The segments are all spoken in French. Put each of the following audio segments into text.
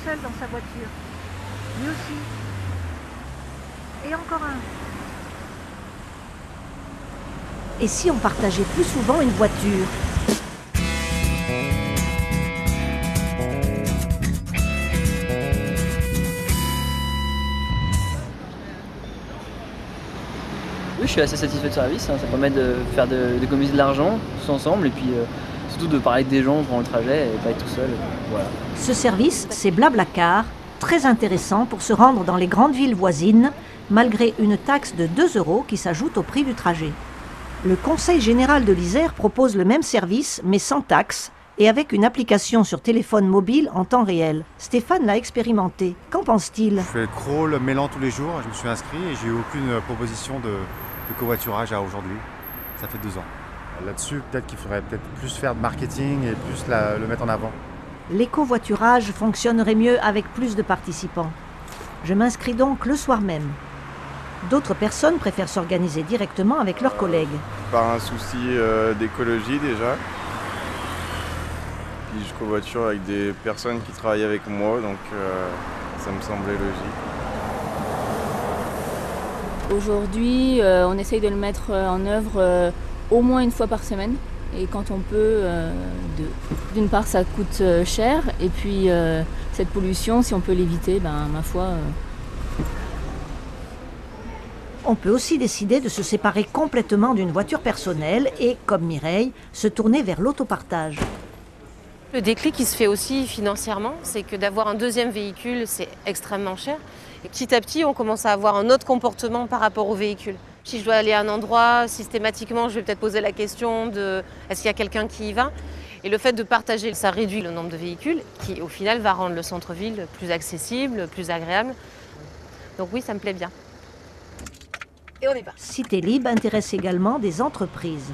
seul dans sa voiture. Lui aussi. Et encore un. Et si on partageait plus souvent une voiture ? Oui, je suis assez satisfait de ce service, ça permet d'économiser de l'argent tous ensemble et puis surtout de parler avec des gens pendant le trajet et pas être tout seul. Voilà. Ce service, c'est Blablacar, très intéressant pour se rendre dans les grandes villes voisines, malgré une taxe de 2 € qui s'ajoute au prix du trajet. Le Conseil général de l'Isère propose le même service, mais sans taxe, et avec une application sur téléphone mobile en temps réel. Stéphane l'a expérimenté. Qu'en pense-t-il ? Je fais le crawl mêlant tous les jours, je me suis inscrit et j'ai eu aucune proposition de covoiturage à aujourd'hui. Ça fait 2 ans. Là-dessus, peut-être qu'il faudrait plus faire de marketing et plus le mettre en avant. L'écovoiturage fonctionnerait mieux avec plus de participants. Je m'inscris donc le soir même. D'autres personnes préfèrent s'organiser directement avec leurs collègues. Par un souci d'écologie déjà. Puis je covoiture avec des personnes qui travaillent avec moi, donc ça me semblait logique. Aujourd'hui, on essaye de le mettre en œuvre au moins une fois par semaine. Et quand on peut, d'une part ça coûte cher, et puis cette pollution, si on peut l'éviter, ma foi... On peut aussi décider de se séparer complètement d'une voiture personnelle et, comme Mireille, se tourner vers l'autopartage. Le déclic qui se fait aussi financièrement, c'est que d'avoir un deuxième véhicule, c'est extrêmement cher. Et petit à petit, on commence à avoir un autre comportement par rapport au véhicule. Si je dois aller à un endroit, systématiquement, je vais peut-être poser la question de est-ce qu'il y a quelqu'un qui y va ? Et le fait de partager, ça réduit le nombre de véhicules qui, au final, va rendre le centre-ville plus accessible, plus agréable. Donc oui, ça me plaît bien. Et on y va. Citélib intéresse également des entreprises.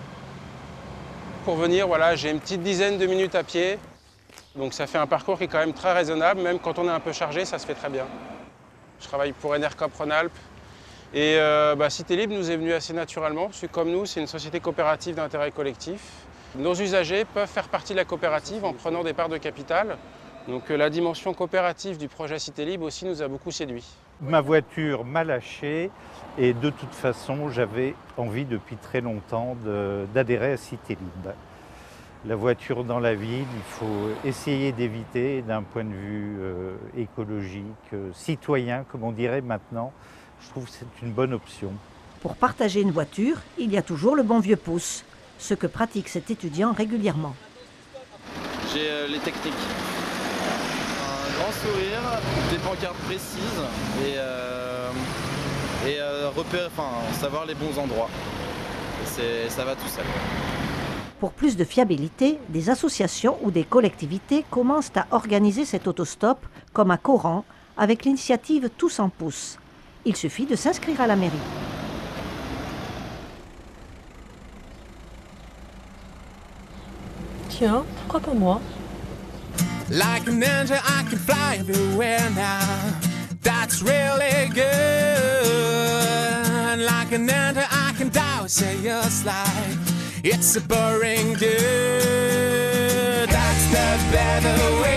Pour venir, voilà, j'ai une petite dizaine de minutes à pied. Donc ça fait un parcours qui est quand même très raisonnable. Même quand on est un peu chargé, ça se fait très bien. Je travaille pour Enercop Rhône-Alpes. Et Citélib nous est venu assez naturellement, parce que comme nous, c'est une société coopérative d'intérêt collectif. Nos usagers peuvent faire partie de la coopérative en prenant des parts de capital. Donc la dimension coopérative du projet Citélib aussi nous a beaucoup séduit. Ma voiture m'a lâché et de toute façon, j'avais envie depuis très longtemps d'adhérer à Citélib. La voiture dans la ville, il faut essayer d'éviter d'un point de vue écologique, citoyen, comme on dirait maintenant. Je trouve que c'est une bonne option. Pour partager une voiture, il y a toujours le bon vieux pouce, ce que pratique cet étudiant régulièrement. J'ai les techniques. Un grand sourire, des pancartes précises et savoir les bons endroits. Ça va tout seul. Pour plus de fiabilité, des associations ou des collectivités commencent à organiser cet autostop, comme à Coran, avec l'initiative Tous en pouce. Il suffit de s'inscrire à la mairie. Tiens, pourquoi pas moi? Like a ninja, I can fly everywhere now. That's really good. Like a ninja, I can die, say just like it's a boring good. That's the better way.